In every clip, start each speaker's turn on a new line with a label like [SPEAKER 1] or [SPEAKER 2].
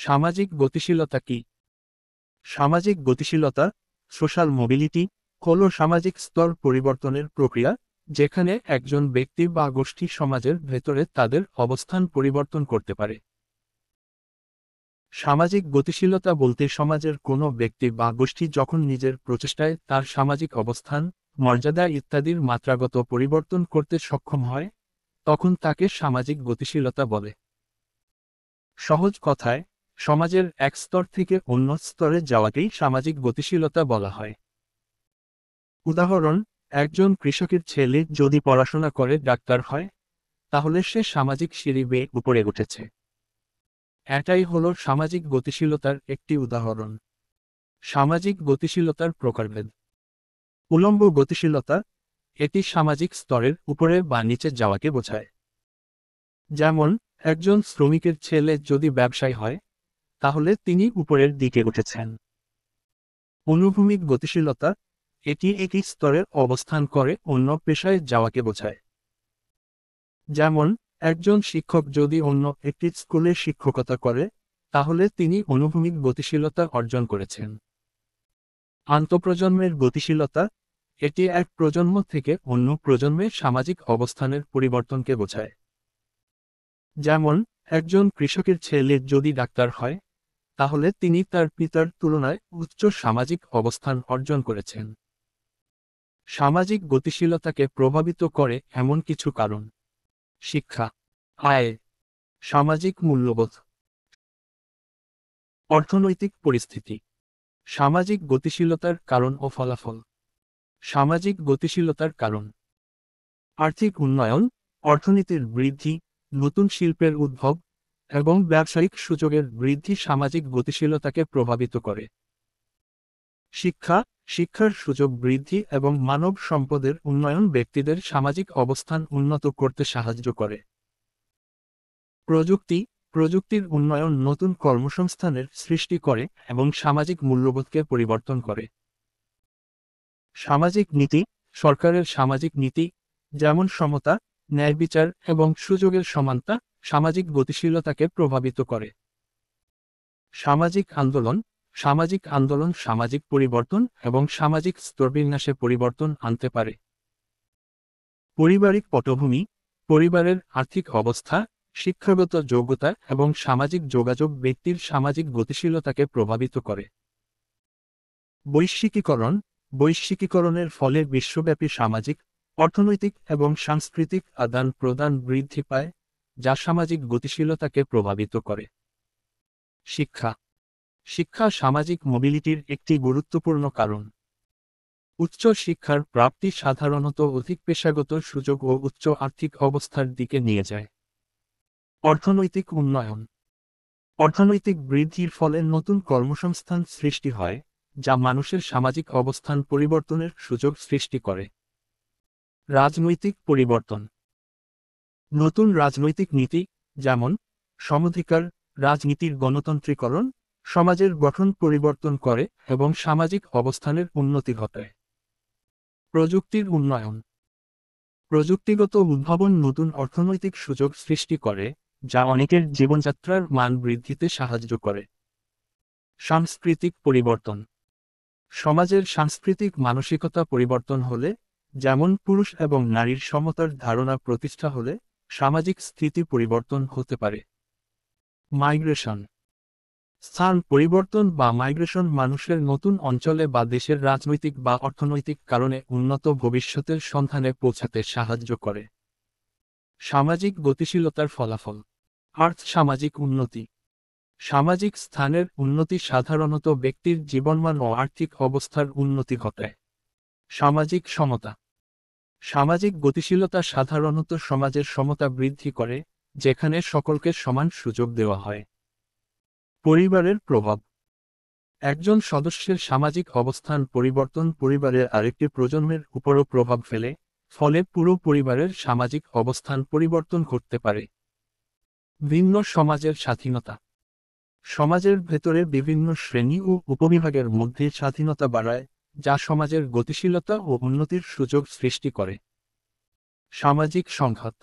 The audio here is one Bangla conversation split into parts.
[SPEAKER 1] সামাজিক গতিশীলতা কি? সামাজিক গতিশীলতা, সোশ্যাল মোবিলিটি, হলো সামাজিক স্তর পরিবর্তনের প্রক্রিয়া, যেখানে একজন ব্যক্তি বা গোষ্ঠী সমাজের ভেতরে তাদের অবস্থান পরিবর্তন করতে পারে। সামাজিক গতিশীলতা বলতে সমাজের কোনো ব্যক্তি বা গোষ্ঠী যখন নিজের প্রচেষ্টায় তার সামাজিক অবস্থান, মর্যাদা ইত্যাদির মাত্রাগত পরিবর্তন করতে সক্ষম হয়, তখন তাকে সামাজিক গতিশীলতা বলে। সহজ কথায়, সমাজের এক স্তর থেকে অন্য স্তরে যাওয়াকেই সামাজিক গতিশীলতা বলা হয়। উদাহরণ, একজন কৃষকের ছেলে যদি পড়াশোনা করে ডাক্তার হয়, তাহলে সে সামাজিক সিঁড়ি বেয়ে উপরে উঠেছে। এটাই হলো সামাজিক গতিশীলতার একটি উদাহরণ। সামাজিক গতিশীলতার প্রকারভেদ। উলম্ব গতিশীলতা, এটি সামাজিক স্তরের উপরে বা নিচে যাওয়াকে বোঝায়। যেমন, একজন শ্রমিকের ছেলে যদি ব্যবসায়ী হয়, তাহলে তিনি উপরের দিকে উঠেছেন। অনুভূমিক গতিশীলতা, এটি একই স্তরে অবস্থান করে অন্য পেশায় যাওয়াকে বোঝায়। যেমন, একজন শিক্ষক যদি অন্য একটি স্কুলে শিক্ষকতা করে, তাহলে তিনি অনুভূমিক গতিশীলতা অর্জন করেছেন। আন্তঃপ্রজন্মের গতিশীলতা, এটি এক প্রজন্ম থেকে অন্য প্রজন্মে সামাজিক অবস্থানের পরিবর্তনকে বোঝায়। যেমন, একজন কৃষকের ছেলে যদি ডাক্তার হয়, তাহলে তিনি তার পিতার তুলনায় উচ্চ সামাজিক অবস্থান অর্জন করেছেন। সামাজিক গতিশীলতাকে প্রভাবিত করে এমন কিছু কারণ: শিক্ষা, আয়, সামাজিক মূল্যবোধ, অর্থনৈতিক পরিস্থিতি। সামাজিক গতিশীলতার কারণ ও ফলাফল। সামাজিক গতিশীলতার কারণ: আর্থিক উন্নয়ন, অর্থনীতির বৃদ্ধি, নতুন শিল্পের উদ্ভব এবং ব্যবসায়িক সুযোগের বৃদ্ধি সামাজিক গতিশীলতাকে প্রভাবিত করে। শিক্ষা, শিক্ষার সুযোগ বৃদ্ধি এবং মানব সম্পদের উন্নয়ন ব্যক্তিদের সামাজিক অবস্থান উন্নত করতে সাহায্য করে। প্রযুক্তি, প্রযুক্তির উন্নয়ন নতুন কর্মসংস্থানের সৃষ্টি করে এবং সামাজিক মূল্যবোধকে পরিবর্তন করে। সামাজিক নীতি, সরকারের সামাজিক নীতি, যেমন সমতা, ন্যায়বিচার এবং সুযোগের সমানতা, সামাজিক গতিশীলতাকে প্রভাবিত করে। সামাজিক আন্দোলন, সামাজিক আন্দোলন সামাজিক পরিবর্তন এবং সামাজিক স্তরবিন্যাসে পরিবর্তন আনতে পারে। পারিবারিক পটভূমি, পরিবারের আর্থিক অবস্থা, শিক্ষাগত যোগ্যতা এবং সামাজিক যোগাযোগ ব্যক্তির সামাজিক গতিশীলতাকে প্রভাবিত করে। বৈশ্বিকীকরণ, বৈশ্বিকীকরণের ফলে বিশ্বব্যাপী সামাজিক, অর্থনৈতিক এবং সাংস্কৃতিক আদান প্রদান বৃদ্ধি পায়, যা সামাজিক গতিশীলতাকে প্রভাবিত করে। শিক্ষা, শিক্ষা সামাজিক মোবিলিটির একটি গুরুত্বপূর্ণ কারণ। উচ্চ শিক্ষার প্রাপ্তি সাধারণত অধিক পেশাগত সুযোগ ও উচ্চ আর্থিক অবস্থার দিকে নিয়ে যায়। অর্থনৈতিক উন্নয়ন, অর্থনৈতিক বৃদ্ধির ফলে নতুন কর্মসংস্থান সৃষ্টি হয়, যা মানুষের সামাজিক অবস্থান পরিবর্তনের সুযোগ সৃষ্টি করে। রাজনৈতিক পরিবর্তন, নতুন রাজনৈতিক নীতি, যেমন সমধিকার রাজনীতির গণতান্ত্রিকরণ, সমাজের গঠন পরিবর্তন করে এবং সামাজিক অবস্থানের উন্নতি ঘটায়। প্রযুক্তির উন্নয়ন, প্রযুক্তিগত উদ্ভাবন নতুন অর্থনৈতিক সুযোগ সৃষ্টি করে, যা অনেকের জীবনযাত্রার মান বৃদ্ধিতে সাহায্য করে। সাংস্কৃতিক পরিবর্তন, সমাজের সাংস্কৃতিক মানসিকতা পরিবর্তন হলে, যেমন পুরুষ এবং নারীর সমতার ধারণা প্রতিষ্ঠা হলে, সামাজিক স্থিতি পরিবর্তন হতে পারে। মাইগ্রেশন, স্থান পরিবর্তন বা মাইগ্রেশন মানুষের নতুন অঞ্চলে বা দেশের রাজনৈতিক বা অর্থনৈতিক কারণে উন্নত ভবিষ্যতের সন্ধানে পৌঁছাতে সাহায্য করে। সামাজিক গতিশীলতার ফলাফল: সামাজিক উন্নতি, সামাজিক স্থানের উন্নতি সাধারণত ব্যক্তির জীবনমান ও আর্থিক অবস্থার উন্নতি ঘটায়। সামাজিক সমতা, সামাজিক গতিশীলতা সাধারণত সমাজের সমতা বৃদ্ধি করে, যেখানে সকলকে সমান সুযোগ দেওয়া হয়। পরিবারের প্রভাব, একজন সদস্যের সামাজিক অবস্থান পরিবর্তন পরিবারের আরেকটি প্রজন্মের উপরও প্রভাব ফেলে, ফলে পুরো পরিবারের সামাজিক অবস্থান পরিবর্তন ঘটতে পারে। ভিন্ন সমাজের স্বাধীনতা, সমাজের ভেতরে বিভিন্ন শ্রেণী ও উপবিভাগের মধ্যে স্বাধীনতা বাড়ায়, যা সমাজের গতিশীলতা ও উন্নতির সুযোগ সৃষ্টি করে। সামাজিক সংঘাত,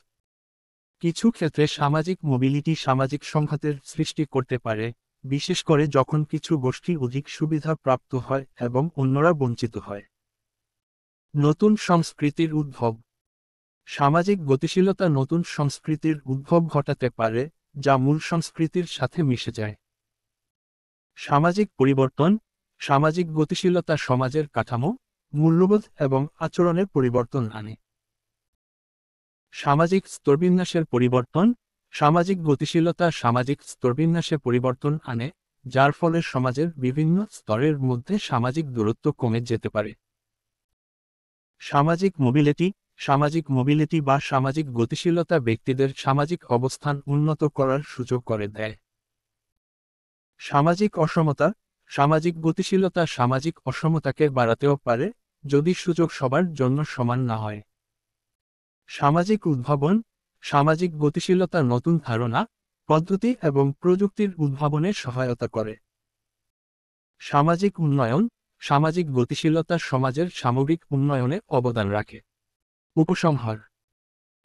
[SPEAKER 1] কিছু ক্ষেত্রে সামাজিক মোবিলিটি সামাজিক সংঘাতের সৃষ্টি করতে পারে, বিশেষ করে যখন কিছু গোষ্ঠী অধিক সুবিধা প্রাপ্ত হয় এবং অন্যরা বঞ্চিত হয়। নতুন সংস্কৃতির উদ্ভব। সামাজিক গতিশীলতা নতুন সংস্কৃতির উদ্ভব ঘটাতে পারে, যা মূল সংস্কৃতির সাথে মিশে যায়। সামাজিক পরিবর্তন। সামাজিক গতিশীলতা সমাজের কাঠামো, মূল্যবোধ এবং আচরণের পরিবর্তন আনে। সামাজিক স্তরবিন্যাসের পরিবর্তন। সামাজিক গতিশীলতা সামাজিক স্তরবিন্যাসে পরিবর্তন আনে, যার ফলে সমাজের বিভিন্ন স্তরের মধ্যে সামাজিক দূরত্ব কমে যেতে পারে। সামাজিক মোবিলিটি। সামাজিক মোবিলিটি বা সামাজিক গতিশীলতা ব্যক্তিদের সামাজিক অবস্থান উন্নত করার সুযোগ করে দেয়। সামাজিক অসমতা। সামাজিক গতিশীলতা সামাজিক অসমতাকে বাড়াতেও পারে, যদি সুযোগ সবার জন্য সমান না হয়। সামাজিক উদ্ভাবন। সামাজিক গতিশীলতা নতুন ধারণা, পদ্ধতি এবং প্রযুক্তির উদ্ভাবনে সহায়তা করে। সামাজিক উন্নয়ন। সামাজিক গতিশীলতা সমাজের সামগ্রিক উন্নয়নে অবদান রাখে। উপসংহার।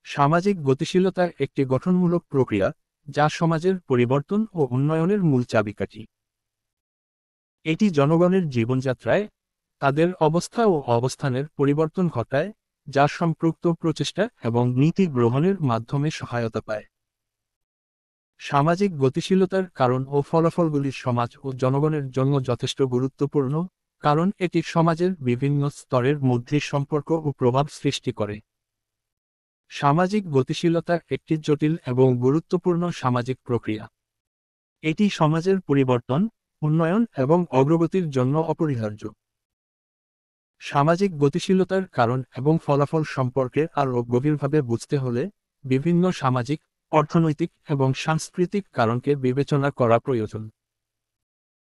[SPEAKER 1] সামাজিক গতিশীলতা একটি গঠনমূলক প্রক্রিয়া, যা সমাজের পরিবর্তন ও উন্নয়নের মূল চাবিকাঠি। এটি জনগণের জীবনযাত্রায় তাদের অবস্থা ও অবস্থানের পরিবর্তন ঘটায়, যা সম্পৃক্ত প্রচেষ্টা এবং নীতি গ্রহণের মাধ্যমে সহায়তা পায়। সামাজিক গতিশীলতার কারণ ও ফলাফলগুলি সমাজ ও জনগণের জন্য যথেষ্ট গুরুত্বপূর্ণ, কারণ এটি সমাজের বিভিন্ন স্তরের মধ্যে সম্পর্ক ও প্রভাব সৃষ্টি করে। সামাজিক গতিশীলতা একটি জটিল এবং গুরুত্বপূর্ণ সামাজিক প্রক্রিয়া। এটি সমাজের পরিবর্তন, উন্নয়ন এবং অগ্রগতির জন্য অপরিহার্য। সামাজিক গতিশীলতার কারণ এবং ফলাফল সম্পর্কে আরও গভীরভাবে বুঝতে হলে বিভিন্ন সামাজিক, অর্থনৈতিক এবং সাংস্কৃতিক কারণকে বিবেচনা করা প্রয়োজন।